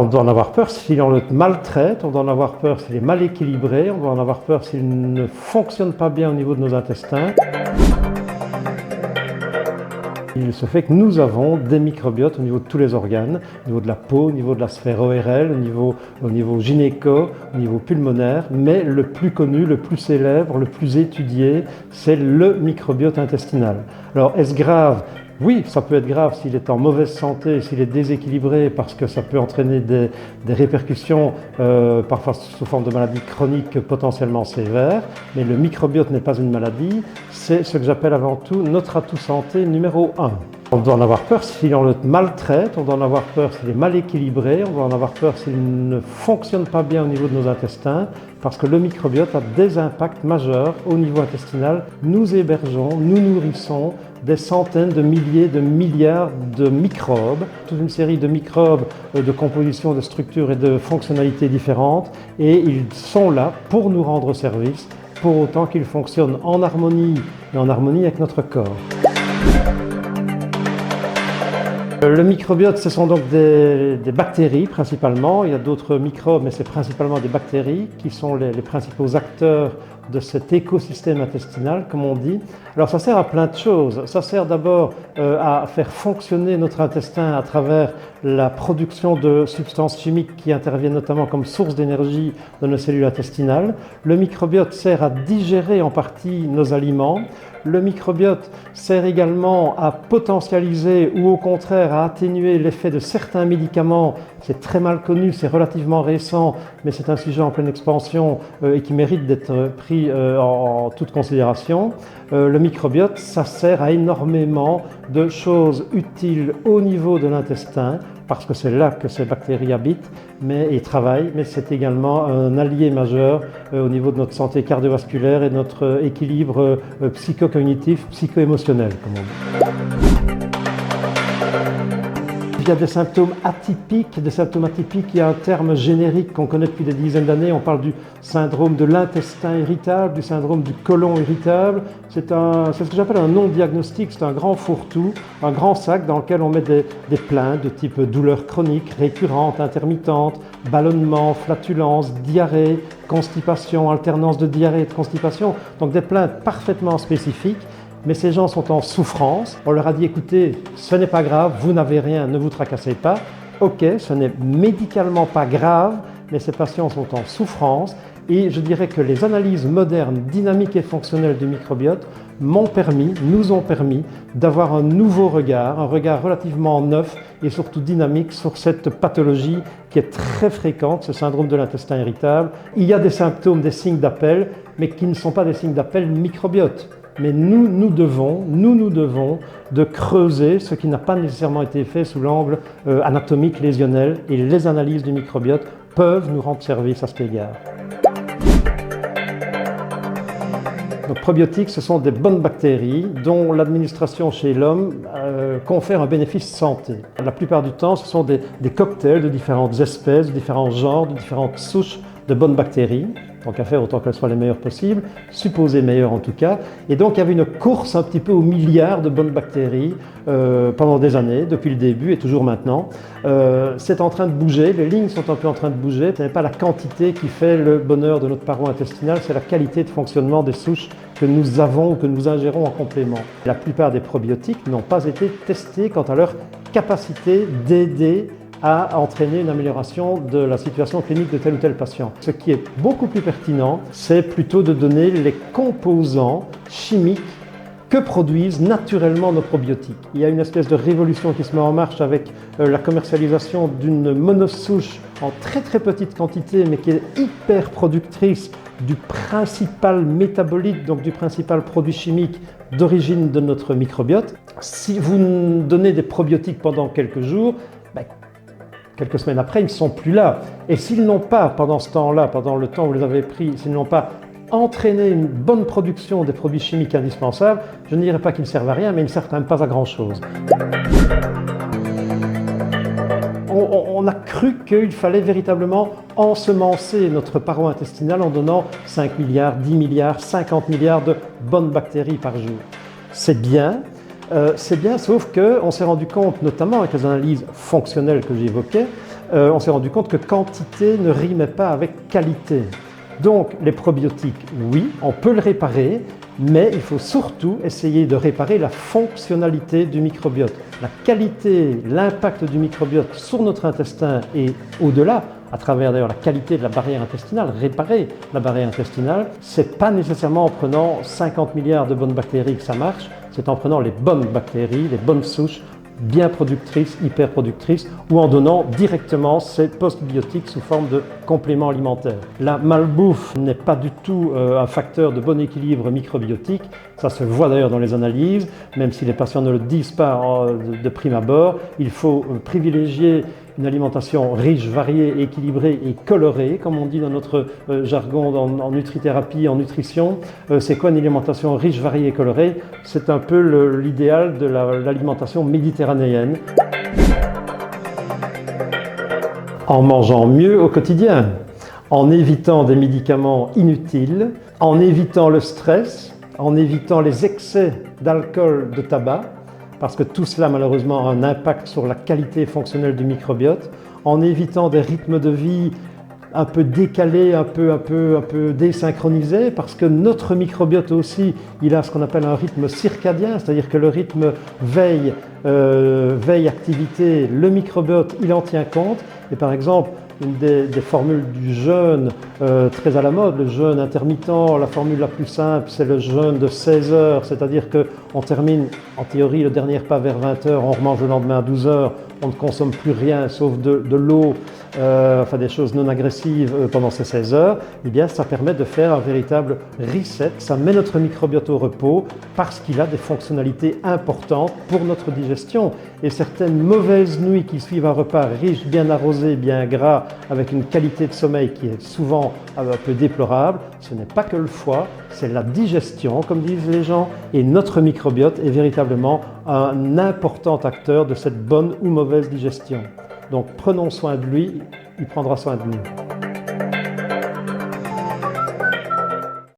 On doit en avoir peur si on le maltraite, on doit en avoir peur s'il est mal équilibré, on doit en avoir peur s'il ne fonctionne pas bien au niveau de nos intestins. Il se fait que nous avons des microbiotes au niveau de tous les organes, au niveau de la peau, au niveau de la sphère ORL, au niveau gynéco, au niveau pulmonaire, mais le plus connu, le plus célèbre, le plus étudié, c'est le microbiote intestinal. Alors, est-ce grave ? Oui, ça peut être grave s'il est en mauvaise santé, s'il est déséquilibré, parce que ça peut entraîner des répercussions, parfois sous forme de maladies chroniques potentiellement sévères. Mais le microbiote n'est pas une maladie, c'est ce que j'appelle avant tout notre atout santé numéro 1. On doit en avoir peur si on le maltraite, on doit en avoir peur s'il est mal équilibré, on doit en avoir peur s'il ne fonctionne pas bien au niveau de nos intestins, parce que le microbiote a des impacts majeurs au niveau intestinal. Nous hébergeons, nous nourrissons des centaines de milliers, de milliards de microbes, toute une série de microbes de composition, de structures et de fonctionnalités différentes, et ils sont là pour nous rendre service, pour autant qu'ils fonctionnent en harmonie et en harmonie avec notre corps. Le microbiote, ce sont donc des bactéries principalement. Il y a d'autres microbes, mais c'est principalement des bactéries qui sont les principaux acteurs de cet écosystème intestinal, comme on dit. Alors ça sert à plein de choses. Ça sert d'abord à faire fonctionner notre intestin à travers la production de substances chimiques qui interviennent notamment comme source d'énergie dans nos cellules intestinales. Le microbiote sert à digérer en partie nos aliments. Le microbiote sert également à potentialiser ou au contraire à atténuer l'effet de certains médicaments. C'est très mal connu, c'est relativement récent, mais c'est un sujet en pleine expansion et qui mérite d'être pris en toute considération. Le microbiote, ça sert à énormément de choses utiles au niveau de l'intestin, parce que c'est là que ces bactéries habitent et travaillent, mais c'est également un allié majeur au niveau de notre santé cardiovasculaire et de notre équilibre psychocognitif, psycho-émotionnel, comme on dit. Il y a des symptômes atypiques. Il y a un terme générique qu'on connaît depuis des dizaines d'années. On parle du syndrome de l'intestin irritable, du syndrome du côlon irritable. C'est ce que j'appelle un non-diagnostic. C'est un grand fourre-tout, un grand sac dans lequel on met des plaintes de type douleur chronique, récurrente, intermittente, ballonnement, flatulence, diarrhée, constipation, alternance de diarrhée et de constipation. Donc des plaintes parfaitement spécifiques. Mais ces gens sont en souffrance. On leur a dit, écoutez, ce n'est pas grave, vous n'avez rien, ne vous tracassez pas. Ok, ce n'est médicalement pas grave, mais ces patients sont en souffrance. Et je dirais que les analyses modernes, dynamiques et fonctionnelles du microbiote nous ont permis d'avoir un nouveau regard, un regard relativement neuf et surtout dynamique sur cette pathologie qui est très fréquente, ce syndrome de l'intestin irritable. Il y a des symptômes, des signes d'appel, mais qui ne sont pas des signes d'appel microbiote. Mais nous devons de creuser ce qui n'a pas nécessairement été fait sous l'angle anatomique, lésionnel, et les analyses du microbiote peuvent nous rendre service à cet égard. Donc, probiotiques, ce sont des bonnes bactéries dont l'administration chez l'homme confère un bénéfice santé. La plupart du temps, ce sont des cocktails de différentes espèces, de différents genres, de différentes souches de bonnes bactéries. Tant qu'à faire, autant qu'elles soient les meilleures possibles, supposées meilleures en tout cas. Et donc il y avait une course un petit peu aux milliards de bonnes bactéries pendant des années, depuis le début et toujours maintenant. C'est en train de bouger, les lignes sont un peu en train de bouger. Ce n'est pas la quantité qui fait le bonheur de notre paroi intestinale, c'est la qualité de fonctionnement des souches que nous avons ou que nous ingérons en complément. La plupart des probiotiques n'ont pas été testés quant à leur capacité d'aider à entraîner une amélioration de la situation clinique de tel ou tel patient. Ce qui est beaucoup plus pertinent, c'est plutôt de donner les composants chimiques que produisent naturellement nos probiotiques. Il y a une espèce de révolution qui se met en marche avec la commercialisation d'une monosouche en très très petite quantité, mais qui est hyper productrice du principal métabolite, donc du principal produit chimique d'origine de notre microbiote. Si vous donnez des probiotiques pendant quelques jours, quelques semaines après, ils ne sont plus là. Et s'ils n'ont pas, pendant ce temps-là, pendant le temps où vous les avez pris, s'ils n'ont pas entraîné une bonne production des produits chimiques indispensables, je ne dirais pas qu'ils ne servent à rien, mais ils ne servent quand même pas à grand-chose. On a cru qu'il fallait véritablement ensemencer notre paroi intestinale en donnant 5 milliards, 10 milliards, 50 milliards de bonnes bactéries par jour. C'est bien, sauf qu'on s'est rendu compte, notamment avec les analyses fonctionnelles que j'évoquais, on s'est rendu compte que quantité ne rimait pas avec qualité. Donc les probiotiques, oui, on peut le réparer, mais il faut surtout essayer de réparer la fonctionnalité du microbiote. La qualité, l'impact du microbiote sur notre intestin et au-delà, à travers d'ailleurs la qualité de la barrière intestinale, réparer la barrière intestinale, c'est pas nécessairement en prenant 50 milliards de bonnes bactéries que ça marche, c'est en prenant les bonnes bactéries, les bonnes souches, bien productrices, hyper productrices, ou en donnant directement ces postbiotiques sous forme de compléments alimentaires. La malbouffe n'est pas du tout un facteur de bon équilibre microbiotique, ça se voit d'ailleurs dans les analyses, même si les patients ne le disent pas de prime abord, il faut privilégier une alimentation riche, variée, équilibrée et colorée, comme on dit dans notre jargon en nutrithérapie, en nutrition. C'est quoi une alimentation riche, variée et colorée? C'est un peu l'idéal de l'alimentation méditerranéenne. En mangeant mieux au quotidien, en évitant des médicaments inutiles, en évitant le stress, en évitant les excès d'alcool, de tabac, parce que tout cela malheureusement a un impact sur la qualité fonctionnelle du microbiote, en évitant des rythmes de vie un peu décalés, un peu désynchronisés, parce que notre microbiote aussi, il a ce qu'on appelle un rythme circadien, c'est-à-dire que le rythme veille-activité, le microbiote, il en tient compte. Et par exemple, une des formules du jeûne très à la mode, le jeûne intermittent, la formule la plus simple, c'est le jeûne de 16 heures, c'est-à-dire qu'on termine en théorie le dernier repas vers 20 heures, on remange le lendemain à 12 heures, on ne consomme plus rien sauf de l'eau, enfin des choses non agressives pendant ces 16 heures, eh bien ça permet de faire un véritable reset, ça met notre microbiote au repos parce qu'il a des fonctionnalités importantes pour notre digestion. Et certaines mauvaises nuits qui suivent un repas riche, bien arrosé, bien gras, avec une qualité de sommeil qui est souvent un peu déplorable, ce n'est pas que le foie, c'est la digestion, comme disent les gens, et notre microbiote est véritablement un important acteur de cette bonne ou mauvaise digestion. Donc prenons soin de lui, il prendra soin de nous.